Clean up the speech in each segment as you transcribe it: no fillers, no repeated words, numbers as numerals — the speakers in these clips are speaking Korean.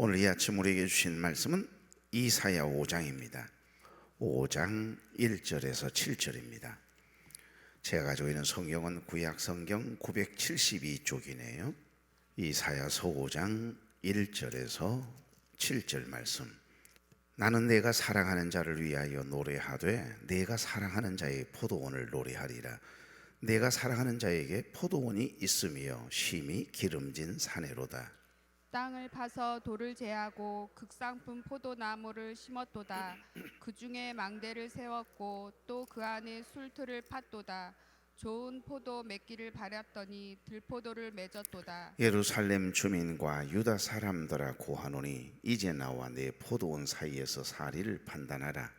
오늘 이 아침 우리에게 주신 말씀은 이사야 5장입니다. 5장 1절에서 7절입니다. 제가 가지고 있는 성경은 구약 성경 972쪽이네요. 이사야서 5장 1절에서 7절 말씀. 나는 내가 사랑하는 자를 위하여 노래하되 내가 사랑하는 자의 포도원을 노래하리라. 내가 사랑하는 자에게 포도원이 있으며 심히 기름진 사내로다. 땅을 파서 돌을 제하고 극상품 포도나무를 심었도다. 그 중에 망대를 세웠고 또 그 안에 술틀을 팠도다. 좋은 포도 맺기를 바랐더니 들포도를 맺었도다. 예루살렘 주민과 유다 사람들아 고하노니 이제 나와 내 포도원 사이에서 사리를 판단하라.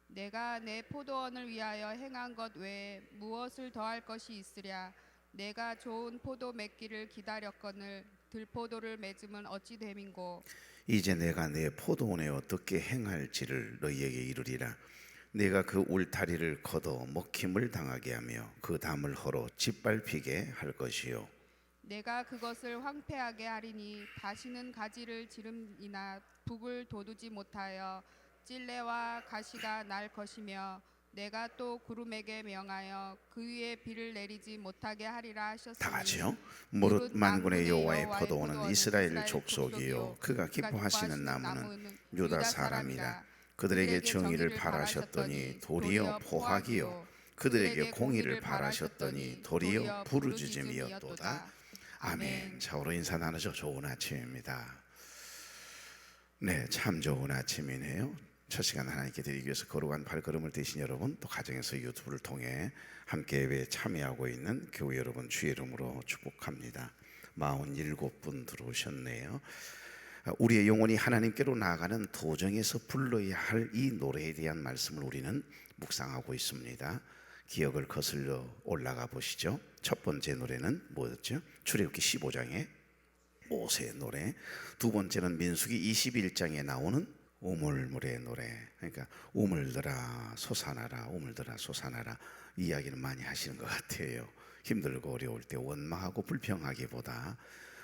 내가 내 포도원을 위하여 행한 것 외에 무엇을 더할 것이 있으랴. 내가 좋은 포도 맺기를 기다렸거늘 들포도를 맺으면 어찌 됨인고. 이제 내가 내 포도원에 어떻게 행할지를 너희에게 이르리라. 내가 그 울타리를 걷어 먹힘을 당하게 하며 그 담을 헐어 짓밟히게 할 것이요. 내가 그것을 황폐하게 하리니 다시는 가지를 지름이나 북을 돋우지 못하여 찔레와 가시가 날 것이며 내가 또 구름에게 명하여 그 위에 비를 내리지 못하게 하리라 하셨으니. 다 같이요. 무릇 만군의 여호와의 포도원은 이스라엘 족속이요 그가 기뻐하시는 나무는 유다 사람이라. 그들에게 정의를 바라셨더니 도리어 포악이요 그들에게 공의를 바라셨더니 도리어 부르짖음이었도다. 아멘. 자오로 인사 나누죠. 좋은 아침입니다. 네, 참 좋은 아침이네요. 첫 시간 하나님께 드리기 위해서 거룩한 발걸음을 되신 여러분, 또 가정에서 유튜브를 통해 함께 예배에 참여하고 있는 교회 여러분 주의 이름으로 축복합니다. 47분 들어오셨네요. 우리의 영혼이 하나님께로 나아가는 도정에서 불러야 할 이 노래에 대한 말씀을 우리는 묵상하고 있습니다. 기억을 거슬러 올라가 보시죠. 첫 번째 노래는 뭐였죠? 출애굽기 15장의 모세의 노래. 두 번째는 민수기 21장에 나오는 우물물의 노래. 그러니까 우물들아 솟아나라, 우물들아 솟아나라 이야기는 많이 하시는 것 같아요. 힘들고 어려울 때 원망하고 불평하기보다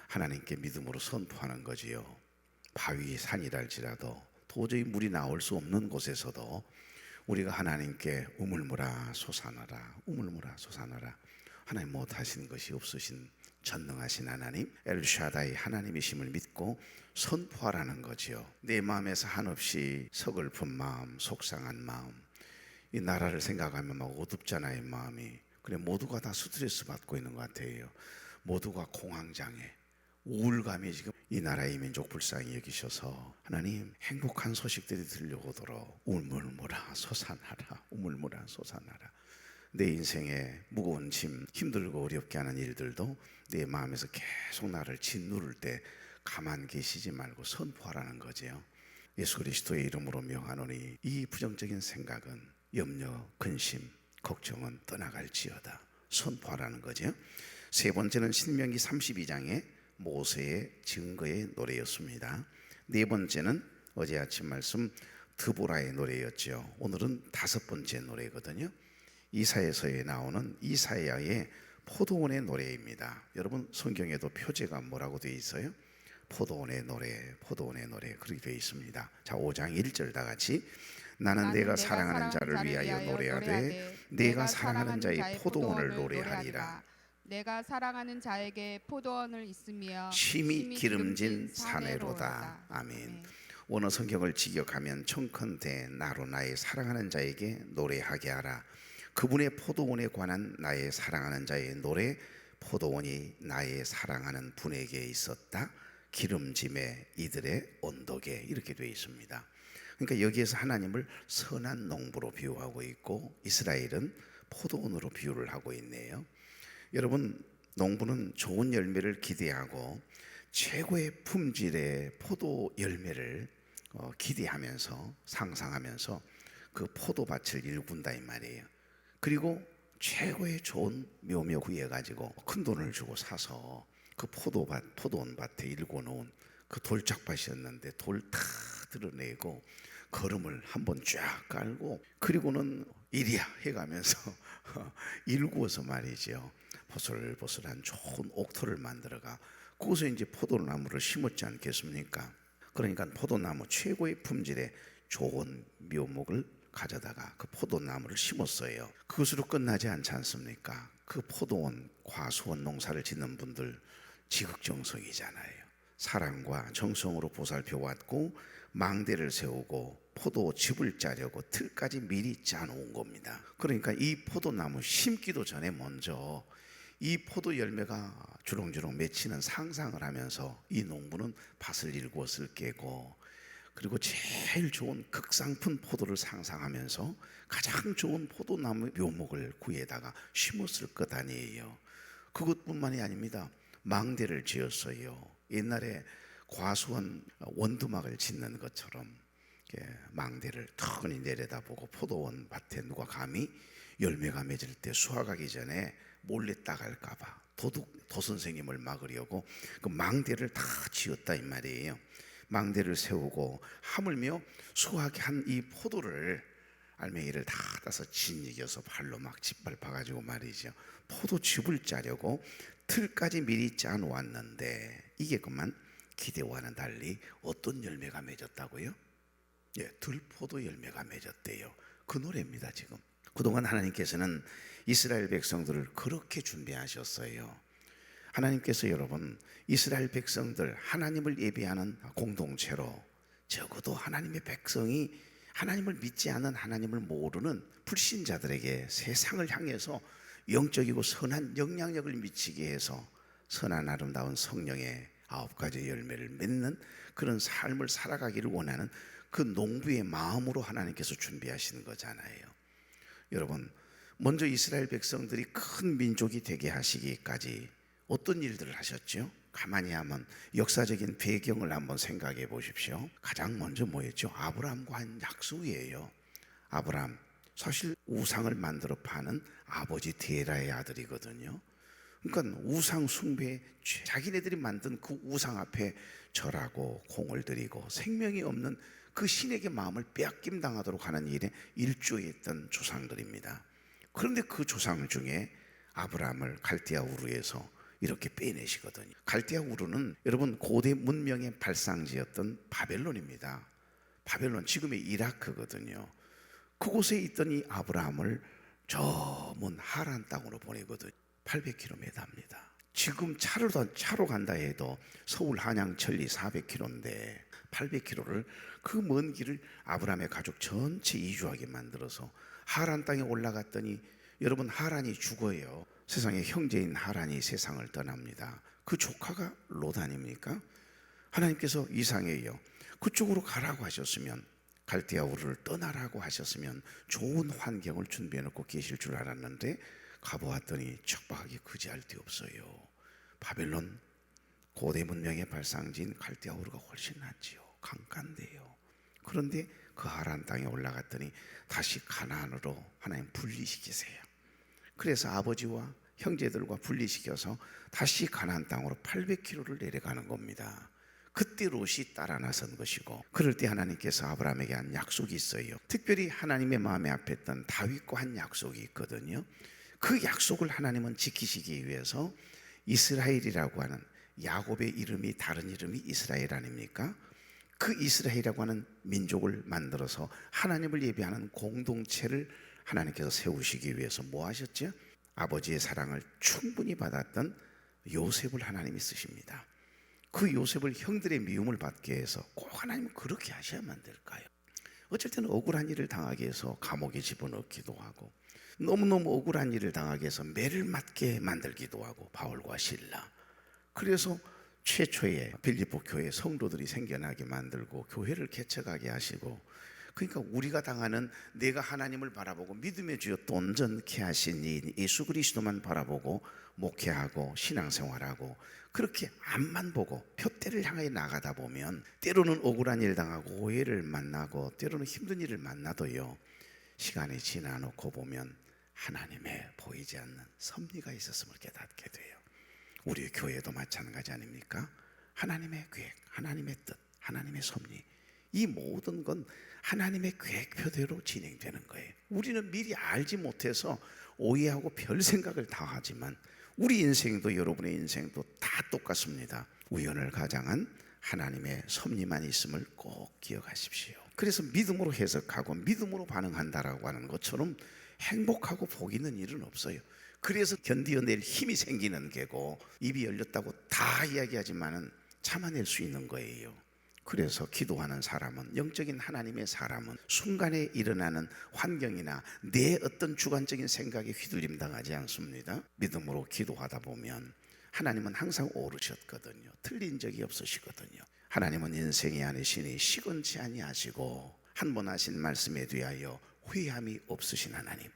하나님께 믿음으로 선포하는 거지요. 바위 산이랄지라도 도저히 물이 나올 수 없는 곳에서도 우리가 하나님께 우물물아 솟아나라, 우물물아 솟아나라. 하나님 못하시는 것이 없으신 전능하신 하나님 엘샤다이 하나님이심을 믿고 선포하라는 거지요. 내 마음에서 한없이 서글픈 마음, 속상한 마음, 이 나라를 생각하면 막 어둡잖아요 마음이. 그래 모두가 다 스트레스 받고 있는 것 같아요. 모두가 공황장애, 우울감이 지금 이 나라의 민족 불쌍히 여기셔서 하나님 행복한 소식들이 들려오도록 우물물아 솟아나라, 우물물아 솟아나라. 내 인생에 무거운 짐, 힘들고 어렵게 하는 일들도 내 마음에서 계속 나를 짓누를 때 가만 계시지 말고 선포하라는 거지요. 예수 그리스도의 이름으로 명하노니 이 부정적인 생각은, 염려, 근심, 걱정은 떠나갈지어다. 선포하라는 거죠. 세 번째는 신명기 32장의 모세의 증거의 노래였습니다. 네 번째는 어제 아침 말씀 드보라의 노래였죠. 오늘은 다섯 번째 노래거든요. 이사야서에 나오는 이사야의 포도원의 노래입니다. 여러분 성경에도 표제가 뭐라고 되어 있어요? 포도원의 노래, 포도원의 노래 그렇게 되어 있습니다. 자, 5장 1절 다 같이. 나는 내가 사랑하는 자를 위하여 노래하되 내가 사랑하는 자의 포도원을 노래하리라. 내가 사랑하는 자에게 포도원을 있으며 심히 기름진 사내로다. 아멘. 원어 성경을 직역하면 청컨대 나로 나의 사랑하는 자에게 노래하게 하라. 그분의 포도원에 관한 나의 사랑하는 자의 노래. 포도원이 나의 사랑하는 분에게 있었다. 기름짐에 이들의 언덕에 이렇게 되어 있습니다. 그러니까 여기에서 하나님을 선한 농부로 비유하고 있고 이스라엘은 포도원으로 비유를 하고 있네요. 여러분 농부는 좋은 열매를 기대하고 최고의 품질의 포도 열매를 기대하면서 상상하면서 그 포도밭을 일군다 이 말이에요. 그리고 최고의 좋은 묘며 구해가지고 큰 돈을 주고 사서 그 포도원 밭에 일궈 놓은 그 돌짝밭이었는데 돌 다 드러내고 거름을 한번 쫙 깔고 그리고는 이리야 해가면서 일구어서 말이죠. 보슬보슬한 좋은 옥토를 만들어가 거기서 이제 포도나무를 심었지 않겠습니까? 그러니까 포도나무 최고의 품질의 좋은 묘목을 가져다가 그 포도나무를 심었어요. 그것으로 끝나지 않지 않습니까? 그 포도원, 과수원 농사를 짓는 분들 지극정성이잖아요. 사랑과 정성으로 보살펴 왔고 망대를 세우고 포도즙을 짜려고 틀까지 미리 짜놓은 겁니다. 그러니까 이 포도나무 심기도 전에 먼저 이 포도 열매가 주렁주렁 맺히는 상상을 하면서 이 농부는 밭을 일구었을 깨고, 그리고 제일 좋은 극상품 포도를 상상하면서 가장 좋은 포도나무 묘목을 구에다가 심었을 것 아니에요. 그것뿐만이 아닙니다. 망대를 지었어요. 옛날에 과수원 원두막을 짓는 것처럼 망대를 턱니 내려다보고 포도원 밭에 누가 감히 열매가 맺을 때 수확하기 전에 몰래 따갈까봐 도 선생님을 막으려고 그 망대를 다 지었다 이 말이에요. 망대를 세우고 하물며 수확한 이 포도를 알맹이를 다 따서 짓이겨서 발로 막 짓밟아가지고 말이죠. 포도즙을 짜려고 틀까지 미리 짜놓았는데 이게 그만 기대와는 달리 어떤 열매가 맺었다고요? 예, 들포도 열매가 맺었대요. 그 노래입니다. 지금 그동안 하나님께서는 이스라엘 백성들을 그렇게 준비하셨어요. 하나님께서 여러분 이스라엘 백성들 하나님을 예배하는 공동체로, 적어도 하나님의 백성이 하나님을 믿지 않는, 하나님을 모르는 불신자들에게 세상을 향해서 영적이고 선한 영향력을 미치게 해서 선한 아름다운 성령의 9가지 열매를 맺는 그런 삶을 살아가기를 원하는 그 농부의 마음으로 하나님께서 준비하시는 거잖아요. 여러분, 먼저 이스라엘 백성들이 큰 민족이 되게 하시기까지 어떤 일들을 하셨죠? 가만히 한번 역사적인 배경을 한번 생각해 보십시오. 가장 먼저 뭐였죠? 아브라함과 한 약속이에요. 아브라함, 사실 우상을 만들어 파는 아버지 데라의 아들이거든요. 그러니까 우상 숭배, 자기네들이 만든 그 우상 앞에 절하고 공을 들이고 생명이 없는 그 신에게 마음을 빼앗김 당하도록 하는 일에 일조했던 조상들입니다. 그런데 그 조상 중에 아브라함을 갈대아 우르에서 이렇게 빼내시거든요. 갈대아 우르는 여러분 고대 문명의 발상지였던 바벨론입니다. 바벨론, 지금의 이라크거든요. 그곳에 있던 이 아브라함을 저 먼 하란 땅으로 보내거든요. 800km입니다. 지금 차로 간다 해도 서울 한양 천리 400km인데 800km를 그 먼 길을 아브라함의 가족 전체 이주하게 만들어서 하란 땅에 올라갔더니 여러분 하란이 죽어요. 세상의 형제인 하란이 세상을 떠납니다. 그 조카가 롯 아닙니까? 하나님께서 이상해요. 그쪽으로 가라고 하셨으면, 갈대아 우르를 떠나라고 하셨으면 좋은 환경을 준비해 놓고 계실 줄 알았는데 가보았더니 척박하게 그지할 데 없어요. 바벨론 고대 문명의 발상지인 갈대아 우르가 훨씬 낫지요. 강간데요. 그런데 그 하란 땅에 올라갔더니 다시 가나안으로 하나님 분리시키세요. 그래서 아버지와 형제들과 분리시켜서 다시 가나안 땅으로 800km를 내려가는 겁니다. 그때 롯이 따라 나선 것이고, 그럴 때 하나님께서 아브라함에게 한 약속이 있어요. 특별히 하나님의 마음에 합했던 다윗과 한 약속이 있거든요. 그 약속을 하나님은 지키시기 위해서 이스라엘이라고 하는, 야곱의 이름이 다른 이름이 이스라엘 아닙니까? 그 이스라엘이라고 하는 민족을 만들어서 하나님을 예배하는 공동체를 하나님께서 세우시기 위해서 뭐 하셨죠? 아버지의 사랑을 충분히 받았던 요셉을 하나님이 쓰십니다. 그 요셉을 형들의 미움을 받게 해서 꼭 하나님은 그렇게 하셔야만 될까요? 어쩔 때는 억울한 일을 당하게 해서 감옥에 집어넣기도 하고, 너무너무 억울한 일을 당하게 해서 매를 맞게 만들기도 하고, 바울과 실라. 그래서 최초의 빌립보 교회 성도들이 생겨나게 만들고 교회를 개척하게 하시고, 그러니까 우리가 당하는, 내가 하나님을 바라보고 믿음의 주여 온전케 하신 이 예수 그리스도만 바라보고 목회하고 신앙생활하고 그렇게 앞만 보고 표대를 향해 나가다 보면 때로는 억울한 일 당하고 오해를 만나고 때로는 힘든 일을 만나도요, 시간이 지나놓고 보면 하나님의 보이지 않는 섭리가 있었음을 깨닫게 돼요. 우리 교회도 마찬가지 아닙니까? 하나님의 계획, 하나님의 뜻, 하나님의 섭리, 이 모든 건 하나님의 계획표대로 진행되는 거예요. 우리는 미리 알지 못해서 오해하고 별 생각을 다 하지만 우리 인생도 여러분의 인생도 다 똑같습니다. 우연을 가장한 하나님의 섭리만 있음을 꼭 기억하십시오. 그래서 믿음으로 해석하고 믿음으로 반응한다라고 하는 것처럼 행복하고 복 있는 일은 없어요. 그래서 견디어낼 힘이 생기는 게고, 입이 열렸다고 다 이야기하지만은 참아낼 수 있는 거예요. 그래서 기도하는 사람은, 영적인 하나님의 사람은 순간에 일어나는 환경이나 내 어떤 주관적인 생각에 휘둘림 당하지 않습니다. 믿음으로 기도하다 보면 하나님은 항상 오르셨거든요. 틀린 적이 없으시거든요. 하나님은 인생의 안에 신이 시건치 아니하시고 한 번 하신 말씀에 대하여 회함이 없으신 하나님,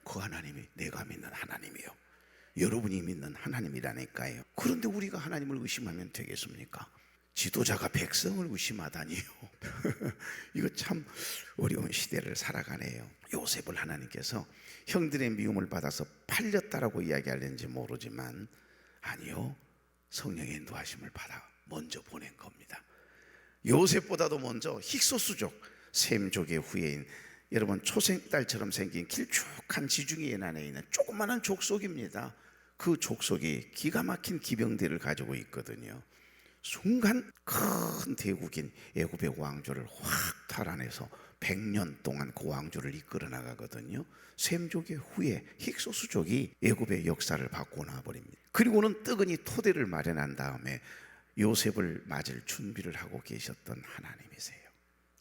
그 하나님이 내가 믿는 하나님이요, 여러분이 믿는 하나님이라니까요. 그런데 우리가 하나님을 의심하면 되겠습니까? 지도자가 백성을 의심하다니요. 이거 참 어려운 시대를 살아가네요. 요셉을 하나님께서 형들의 미움을 받아서 팔렸다라고 이야기하는지 모르지만, 아니요, 성령의 인도하심을 받아 먼저 보낸 겁니다. 요셉보다도 먼저 힉소스족, 셈족의 후예인, 여러분 초생딸처럼 생긴 길쭉한 지중해 안에 있는 조그마한 족속입니다. 그 족속이 기가 막힌 기병대를 가지고 있거든요. 순간 큰 대국인 애굽의 왕조를 확 탈환해서 100년 동안 그 왕조를 이끌어 나가거든요. 셈족의 후예 힉소스족이 애굽의 역사를 바꿔 놔버립니다. 그리고는 뜨거니 토대를 마련한 다음에 요셉을 맞을 준비를 하고 계셨던 하나님이세요.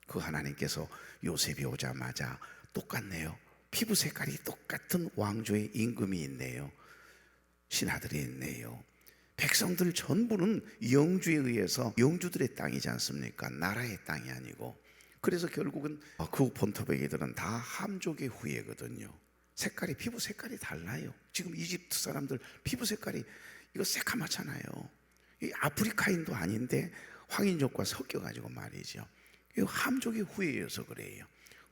그 하나님께서 요셉이 오자마자 똑같네요. 피부 색깔이 똑같은 왕조의 임금이 있네요. 신하들이 있네요. 백성들 전부는 영주에 의해서, 영주들의 땅이지 않습니까? 나라의 땅이 아니고. 그래서 결국은 그 본토백이들은 다 함족의 후예거든요. 색깔이, 피부 색깔이 달라요. 지금 이집트 사람들 피부 색깔이 이거 새카맣잖아요. 이 아프리카인도 아닌데 황인족과 섞여가지고 말이죠. 이 함족의 후예여서 그래요.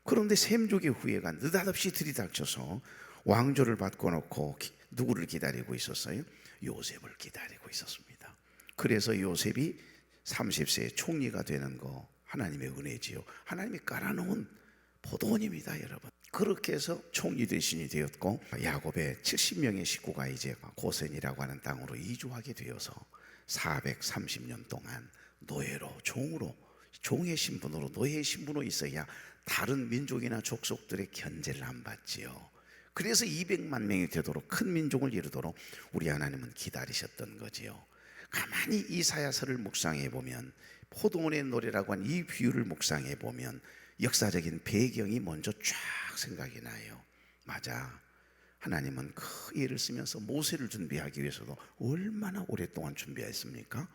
그런데 셈족의 후예가 느닷없이 들이닥쳐서 왕조를 받고 놓고 누구를 기다리고 있었어요? 요셉을 기다리고 있었습니다. 그래서 요셉이 30세에 총리가 되는 거 하나님의 은혜지요. 하나님이 깔아놓은 포도원입니다, 여러분. 그렇게 해서 총리 대신이 되었고, 야곱의 70명의 식구가 이제 고센이라고 하는 땅으로 이주하게 되어서 430년 동안 노예로, 종으로, 종의 신분으로, 노예의 신분으로 있어야 다른 민족이나 족속들의 견제를 안 받지요. 그래서 200만 명이 되도록, 큰 민족을 이루도록 우리 하나님은 기다리셨던 거지요. 가만히 이사야서를 묵상해 보면, 포도원의 노래라고 한 이 비유를 묵상해 보면 역사적인 배경이 먼저 쫙 생각이 나요. 맞아, 하나님은 그 예를 쓰면서 모세를 준비하기 위해서도 얼마나 오랫동안 준비했습니까?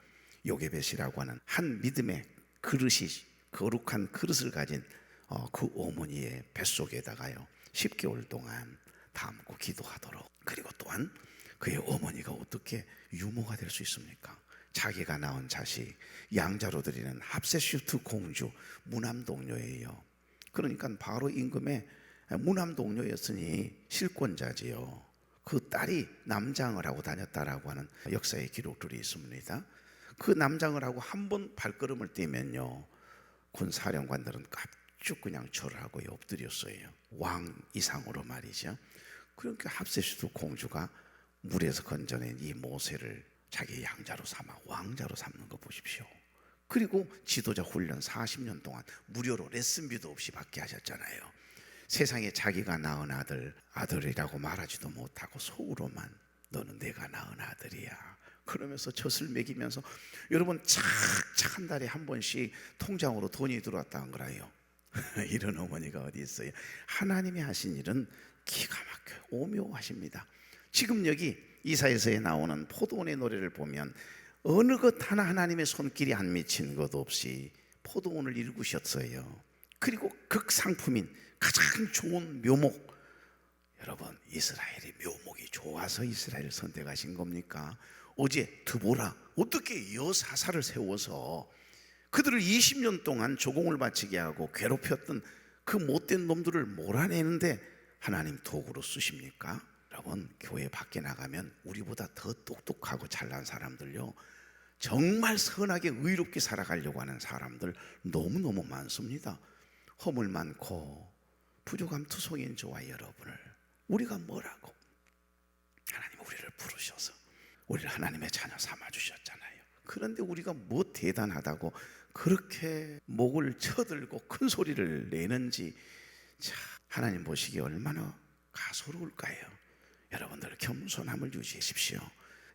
요게벳이라고 하는 한 믿음의 그릇이, 거룩한 그릇을 가진 그 어머니의 뱃속에다가요 10개월 동안 담고 기도하도록. 그리고 또한 그의 어머니가 어떻게 유모가 될 수 있습니까? 자기가 낳은 자식 양자로 드리는 합세슈트 공주, 무남동녀예요. 그러니까 바로 임금의 무남동녀였으니 실권자지요. 그 딸이 남장을 하고 다녔다라고 하는 역사의 기록들이 있습니다. 그 남장을 하고 한 번 발걸음을 떼면요, 군 사령관들은 깝죽 그냥 절을 하고 엎드렸어요. 왕 이상으로 말이죠. 그러니까 합세슈트 공주가 물에서 건져낸 이 모세를 자기 양자로 삼아 왕자로 삼는 거 보십시오. 그리고 지도자 훈련 40년 동안 무료로 레슨비도 없이 받게 하셨잖아요. 세상에 자기가 낳은 아들이라고 말하지도 못하고 속으로만 너는 내가 낳은 아들이야 그러면서 젖을 먹이면서, 여러분 착착 한 달에 한 번씩 통장으로 돈이 들어왔다는 거라요. 이런 어머니가 어디 있어요? 하나님이 하신 일은 기가 막혀요. 오묘하십니다. 지금 여기 이사야서에 나오는 포도원의 노래를 보면 어느 것 하나 하나님의 손길이 안 미친 것 없이 포도원을 일구셨어요. 그리고 극상품인 가장 좋은 묘목, 여러분 이스라엘이 묘목이 좋아서 이스라엘을 선택하신 겁니까? 어제 드보라 어떻게 여사사를 세워서 그들을 20년 동안 조공을 바치게 하고 괴롭혔던 그 못된 놈들을 몰아내는데 하나님 도구로 쓰십니까? 여러분 교회 밖에 나가면 우리보다 더 똑똑하고 잘난 사람들요, 정말 선하게 의롭게 살아가려고 하는 사람들 너무너무 많습니다. 허물 많고 부족함 투성인 저와 여러분을 우리가 뭐라고? 하나님 우리를 부르셔서 우리를 하나님의 자녀 삼아주셨잖아요. 그런데 우리가 뭐 대단하다고 그렇게 목을 쳐들고 큰 소리를 내는지 참 하나님 보시기에 얼마나 가소로울까요? 여러분들 겸손함을 유지하십시오.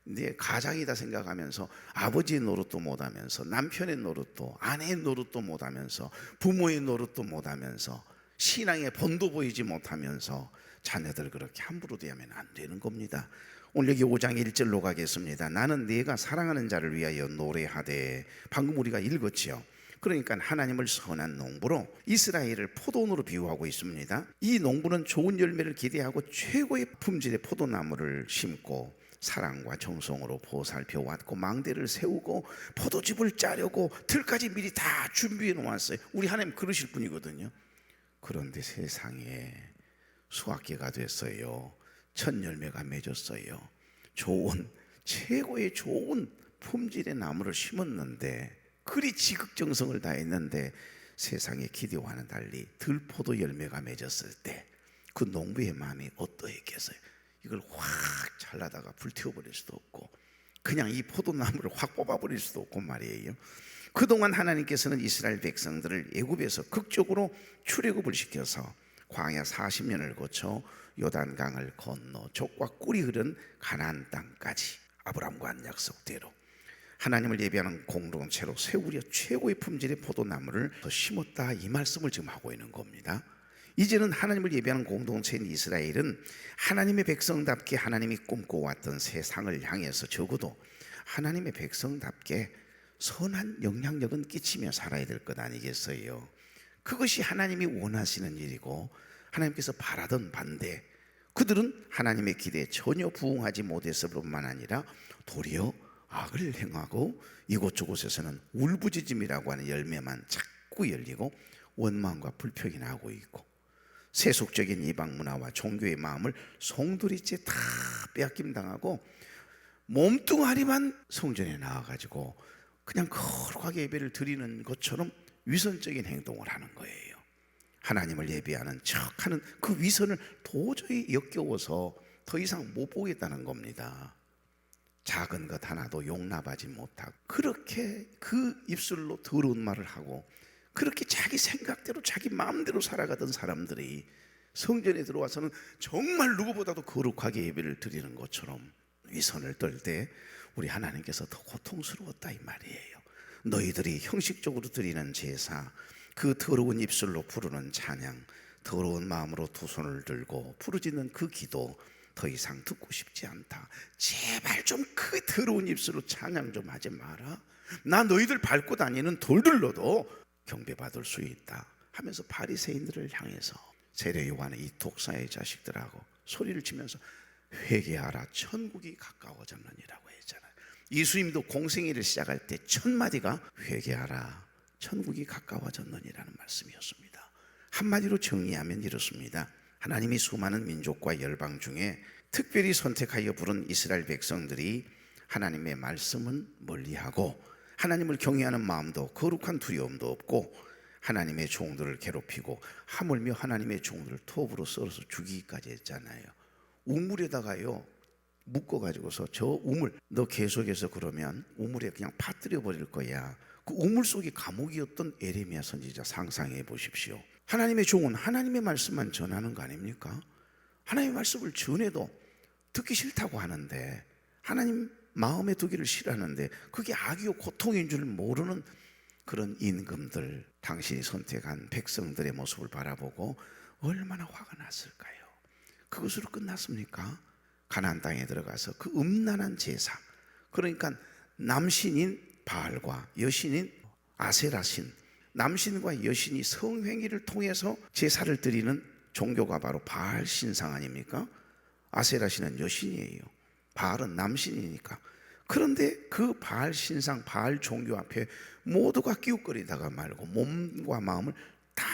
내 가장이다 생각하면서 아버지의 노릇도 못하면서 남편의 노릇도 아내의 노릇도 못하면서 부모의 노릇도 못하면서 신앙의 본도 보이지 못하면서 자녀들 그렇게 함부로 대하면 안 되는 겁니다. 오늘 여기 5장 1절로 가겠습니다. 나는 네가 사랑하는 자를 위하여 노래하되, 방금 우리가 읽었지요. 그러니까 하나님을 선한 농부로 이스라엘을 포도원으로 비유하고 있습니다. 이 농부는 좋은 열매를 기대하고 최고의 품질의 포도나무를 심고 사랑과 정성으로 보살펴 왔고 망대를 세우고 포도즙을 짜려고 틀까지 미리 다 준비해 놓았어요. 우리 하나님 그러실 분이거든요. 그런데 세상에 수확기가 됐어요. 첫 열매가 맺었어요. 좋은 최고의 좋은 품질의 나무를 심었는데 그리 지극정성을 다했는데 세상의 기대와는 달리 들포도 열매가 맺었을 때 그 농부의 마음이 어떠했겠어요? 이걸 확 잘라다가 불태워버릴 수도 없고 그냥 이 포도나무를 확 뽑아버릴 수도 없고 말이에요. 그동안 하나님께서는 이스라엘 백성들을 애굽에서 극적으로 출애굽을 시켜서 광야 40년을 거쳐 요단강을 건너 족과 꿀이 흐른 가나안 땅까지 아브라함과 한 약속대로 하나님을 예배하는 공동체로 세우려 최고의 품질의 포도나무를 더 심었다, 이 말씀을 지금 하고 있는 겁니다. 이제는 하나님을 예배하는 공동체인 이스라엘은 하나님의 백성답게 하나님이 꿈꿔왔던 세상을 향해서 적어도 하나님의 백성답게 선한 영향력은 끼치며 살아야 될 것 아니겠어요? 그것이 하나님이 원하시는 일이고 하나님께서 바라던 반대, 그들은 하나님의 기대에 전혀 부응하지 못했을 뿐만 아니라 도리어 악을 행하고 이곳저곳에서는 울부짖음이라고 하는 열매만 자꾸 열리고 원망과 불평이 나고 있고 세속적인 이방 문화와 종교의 마음을 송두리째 다 빼앗김 당하고 몸뚱아리만 성전에 나와가지고 그냥 거룩하게 예배를 드리는 것처럼 위선적인 행동을 하는 거예요. 하나님을 예배하는 척하는 그 위선을 도저히 역겨워서 더 이상 못 보겠다는 겁니다. 작은 것 하나도 용납하지 못하고 그렇게 그 입술로 더러운 말을 하고 그렇게 자기 생각대로 자기 마음대로 살아가던 사람들이 성전에 들어와서는 정말 누구보다도 거룩하게 예배를 드리는 것처럼 위선을 떨 때 우리 하나님께서 더 고통스러웠다, 이 말이에요. 너희들이 형식적으로 드리는 제사, 그 더러운 입술로 부르는 찬양, 더러운 마음으로 두 손을 들고 부르짖는 그 기도 더 이상 듣고 싶지 않다. 제발 좀 그 더러운 입술로 찬양 좀 하지 마라. 나 너희들 밟고 다니는 돌들로도 경배받을 수 있다 하면서 바리새인들을 향해서 세례 요한의 이 독사의 자식들하고 소리를 치면서 회개하라, 천국이 가까워졌느니라고 했잖아요. 예수님도 공생애를 시작할 때 첫 마디가 회개하라, 천국이 가까워졌느니라는 말씀이었습니다. 한마디로 정리하면 이렇습니다. 하나님이 수많은 민족과 열방 중에 특별히 선택하여 부른 이스라엘 백성들이 하나님의 말씀은 멀리하고 하나님을 경외하는 마음도 거룩한 두려움도 없고 하나님의 종들을 괴롭히고 하물며 하나님의 종들을 톱으로 썰어서 죽이기까지 했잖아요. 우물에다가요 묶어가지고서 저 우물 너 계속해서 그러면 우물에 그냥 파뜨려 버릴 거야. 그 우물 속이 감옥이었던 에레미야 선지자 상상해 보십시오. 하나님의 종은 하나님의 말씀만 전하는 거 아닙니까? 하나님의 말씀을 전해도 듣기 싫다고 하는데 하나님 마음에 두기를 싫어하는데 그게 악이요 고통인 줄 모르는 그런 임금들, 당신이 선택한 백성들의 모습을 바라보고 얼마나 화가 났을까요? 그것으로 끝났습니까? 가나안 땅에 들어가서 그 음란한 제사, 그러니까 남신인 바알과 여신인 아세라신, 남신과 여신이 성행위를 통해서 제사를 드리는 종교가 바로 바알 신상 아닙니까? 아세라신은 여신이에요. 바알은 남신이니까. 그런데 그 바알 신상, 바알 종교 앞에 모두가 끼웃거리다가 말고 몸과 마음을 다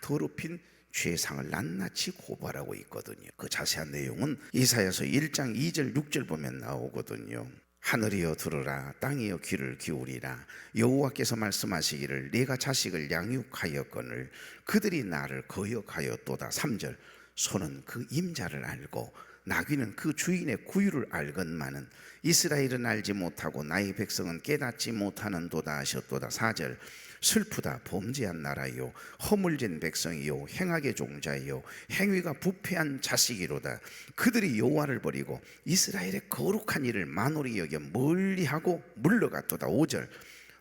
더럽힌 죄상을 낱낱이 고발하고 있거든요. 그 자세한 내용은 이사야서 1장 2절 6절 보면 나오거든요. 하늘이여 들으라, 땅이여 귀를 기울이라. 여호와께서 말씀하시기를 내가 자식을 양육하였거늘 그들이 나를 거역하였도다. 3절 손은 그 임자를 알고 나귀는 그 주인의 구유를 알건만은 이스라엘은 알지 못하고 나의 백성은 깨닫지 못하는도다 하셨도다. 4절 슬프다 범죄한 나라요 허물진 백성이요 행악의 종자이요 행위가 부패한 자식이로다. 그들이 여호와를 버리고 이스라엘의 거룩한 일을 만홀히 여겨 멀리하고 물러갔도다. 5절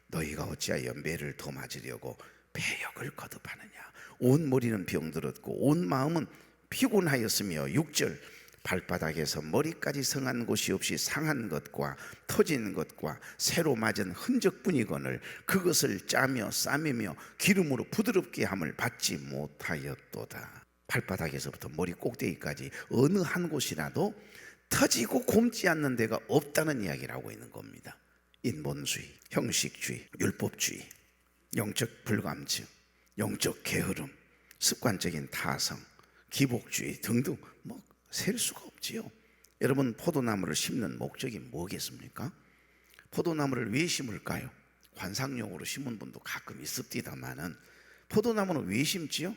너희가 어찌하여 매를 더 맞으려고 배역을 거듭하느냐. 온 머리는 병들었고 온 마음은 피곤하였으며. 6절 발바닥에서 머리까지 성한 곳이 없이 상한 것과 터진 것과 새로 맞은 흔적뿐이거늘 그것을 짜며 싸매며 기름으로 부드럽게 함을 받지 못하였도다. 발바닥에서부터 머리 꼭대기까지 어느 한 곳이라도 터지고 곪지 않는 데가 없다는 이야기를 하고 있는 겁니다. 인본주의, 형식주의, 율법주의, 영적 불감증, 영적 게으름, 습관적인 타성, 기복주의 등등 셀 수가 없지요. 여러분 포도나무를 심는 목적이 뭐겠습니까? 포도나무를 왜 심을까요? 관상용으로 심은 분도 가끔 있습니다만은 포도나무는 왜 심지요?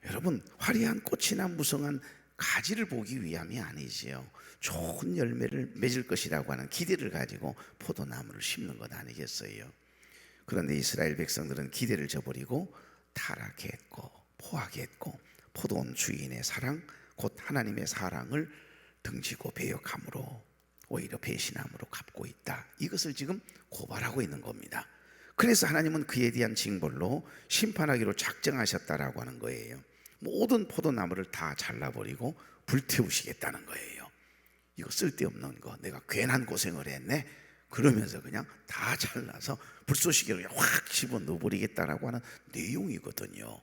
여러분 화려한 꽃이나 무성한 가지를 보기 위함이 아니지요. 좋은 열매를 맺을 것이라고 하는 기대를 가지고 포도나무를 심는 것 아니겠어요? 그런데 이스라엘 백성들은 기대를 저버리고 타락했고 포악했고 포도원 주인의 사랑 곧 하나님의 사랑을 등지고 배역함으로 오히려 배신함으로 갚고 있다. 이것을 지금 고발하고 있는 겁니다. 그래서 하나님은 그에 대한 징벌로 심판하기로 작정하셨다라고 하는 거예요. 모든 포도나무를 다 잘라버리고 불태우시겠다는 거예요. 이거 쓸데없는 거 내가 괜한 고생을 했네 그러면서 그냥 다 잘라서 불쏘시개로 확 집어넣어버리겠다라고 하는 내용이거든요.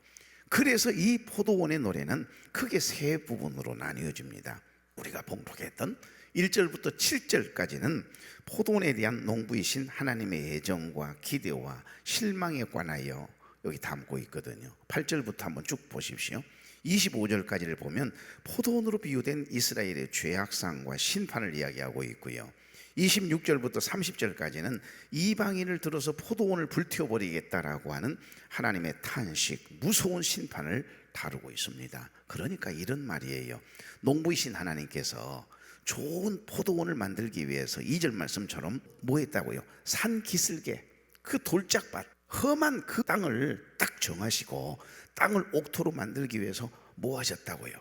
그래서 이 포도원의 노래는 크게 세 부분으로 나뉘어집니다. 우리가 봉독했던 1절부터 7절까지는 포도원에 대한 농부이신 하나님의 애정과 기대와 실망에 관하여 여기 담고 있거든요. 8절부터 한번 쭉 보십시오. 25절까지를 보면 포도원으로 비유된 이스라엘의 죄악상과 심판을 이야기하고 있고요. 26절부터 30절까지는 이방인을 들어서 포도원을 불태워버리겠다라고 하는 하나님의 탄식, 무서운 심판을 다루고 있습니다. 그러니까 이런 말이에요. 농부이신 하나님께서 좋은 포도원을 만들기 위해서 2절 말씀처럼 뭐 했다고요? 산 기슭에 그 돌짝밭 험한 그 땅을 딱 정하시고 땅을 옥토로 만들기 위해서 뭐 하셨다고요?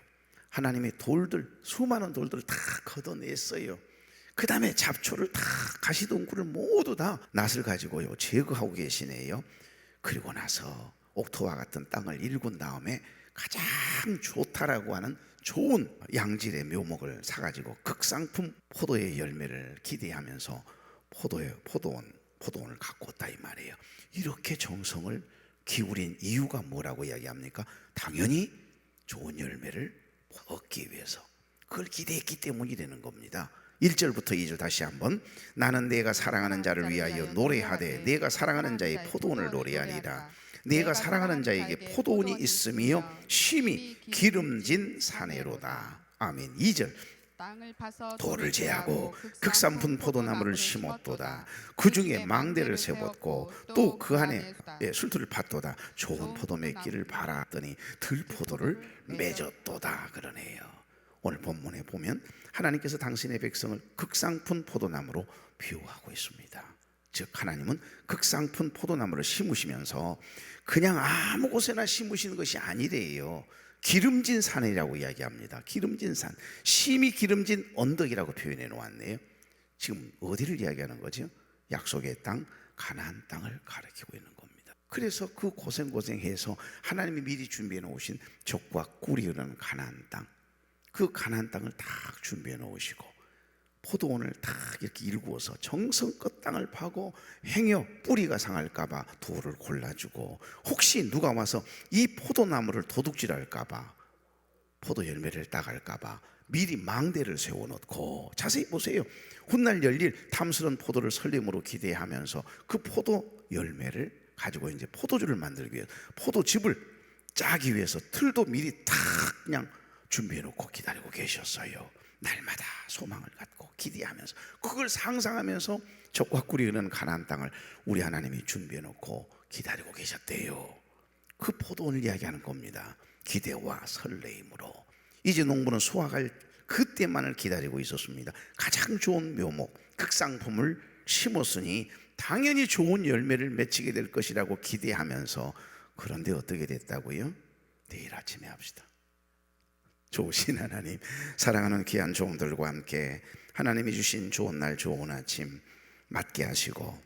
하나님의 돌들, 수많은 돌들을 다 걷어냈어요. 그 다음에 잡초를 다 가시덩굴을 모두 다 낫을 가지고요 제거하고 계시네요. 그리고 나서 옥토와 같은 땅을 일군 다음에 가장 좋다라고 하는 좋은 양질의 묘목을 사가지고 극상품 포도의 열매를 기대하면서 포도원을 가꾸었다 이 말이에요. 이렇게 정성을 기울인 이유가 뭐라고 이야기합니까? 당연히 좋은 열매를 얻기 위해서 그걸 기대했기 때문이라는 겁니다. 1절부터 2절 다시 한번 나는 내가 사랑하는 자를 위하여 노래하되 내가 사랑하는 자의 포도원을 노래하리라. 내가 사랑하는 자에게 포도원이 있으며 심히 기름진 사내로다. 아멘. 2절 돌을 제하고 극산품 포도나무를 심었도다. 그 중에 망대를 세웠고 또 그 안에 술투를 팠도다. 좋은 포도 맺기를 바랐더니 들포도를 맺었도다 그러네요. 오늘 본문에 보면 하나님께서 당신의 백성을 극상품 포도나무로 비유하고 있습니다. 즉 하나님은 극상품 포도나무를 심으시면서 그냥 아무 곳에나 심으시는 것이 아니래요. 기름진 산이라고 이야기합니다. 기름진 산, 심히 기름진 언덕이라고 표현해 놓았네요. 지금 어디를 이야기하는 거죠? 약속의 땅, 가나안 땅을 가리키고 있는 겁니다. 그래서 그 고생해서 하나님이 미리 준비해 놓으신 젖과 꿀이 흐르는 가나안 땅, 그 가나안 땅을 딱 준비해 놓으시고 포도원을 딱 이렇게 일구어서 정성껏 땅을 파고 행여 뿌리가 상할까봐 돌을 골라주고 혹시 누가 와서 이 포도나무를 도둑질할까봐 포도 열매를 따갈까봐 미리 망대를 세워놓고 자세히 보세요. 훗날 열릴 탐스러운 포도를 설렘으로 기대하면서 그 포도 열매를 가지고 이제 포도주를 만들기 위해서 포도즙을 짜기 위해서 틀도 미리 딱 그냥 준비해놓고 기다리고 계셨어요. 날마다 소망을 갖고 기대하면서 그걸 상상하면서 젖과 꿀이 흐르는 가나안 땅을 우리 하나님이 준비해놓고 기다리고 계셨대요. 그 포도원을 이야기하는 겁니다. 기대와 설레임으로 이제 농부는 수확할 그때만을 기다리고 있었습니다. 가장 좋은 묘목, 극상품을 심었으니 당연히 좋은 열매를 맺히게 될 것이라고 기대하면서, 그런데 어떻게 됐다고요? 내일 아침에 합시다. 좋으신 하나님, 사랑하는 귀한 종들과 함께 하나님이 주신 좋은 날 좋은 아침 맞게 하시고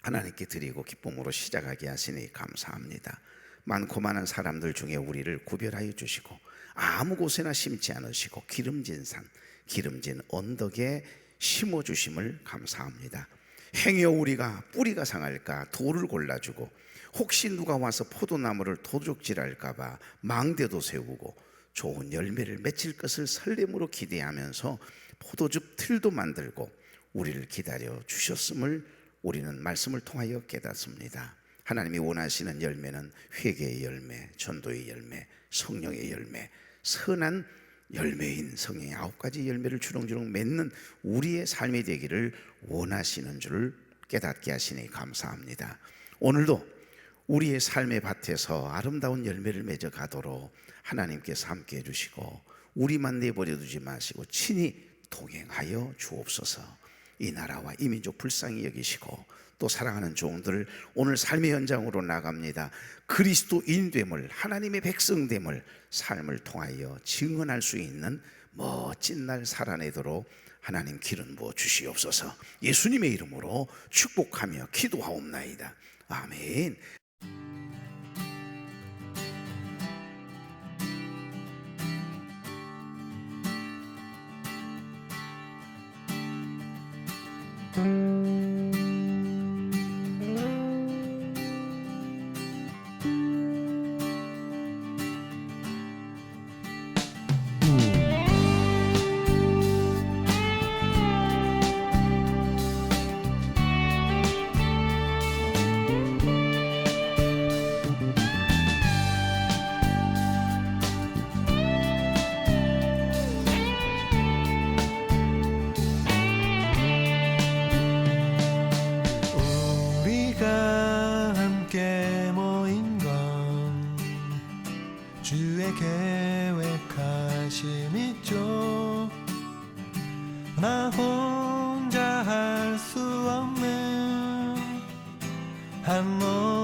하나님께 드리고 기쁨으로 시작하게 하시니 감사합니다. 많고 많은 사람들 중에 우리를 구별하여 주시고 아무 곳에나 심지 않으시고 기름진 산, 기름진 언덕에 심어주심을 감사합니다. 행여 우리가 뿌리가 상할까 돌을 골라주고, 혹시 누가 와서 포도나무를 도둑질할까 봐 망대도 세우고, 좋은 열매를 맺힐 것을 설렘으로 기대하면서 포도즙 틀도 만들고 우리를 기다려 주셨음을 우리는 말씀을 통하여 깨닫습니다. 하나님이 원하시는 열매는 회개의 열매, 전도의 열매, 성령의 열매, 선한 열매인 성령의 9가지 열매를 주렁주렁 맺는 우리의 삶이 되기를 원하시는 줄 깨닫게 하시니 감사합니다. 오늘도 우리의 삶의 밭에서 아름다운 열매를 맺어 가도록 하나님께서 함께 해주시고 우리만 내버려 두지 마시고 친히 동행하여 주옵소서. 이 나라와 이 민족 불쌍히 여기시고 또 사랑하는 종들을 오늘 삶의 현장으로 나갑니다. 그리스도인됨을, 하나님의 백성됨을 삶을 통하여 증언할 수 있는 멋진 날 살아내도록 하나님 기름 부어 주시옵소서. 예수님의 이름으로 축복하며 기도하옵나이다. 아멘. 우리가 함께 모인 건 주의 계획하심 있죠. 나 혼자 할 수 없는 한 몸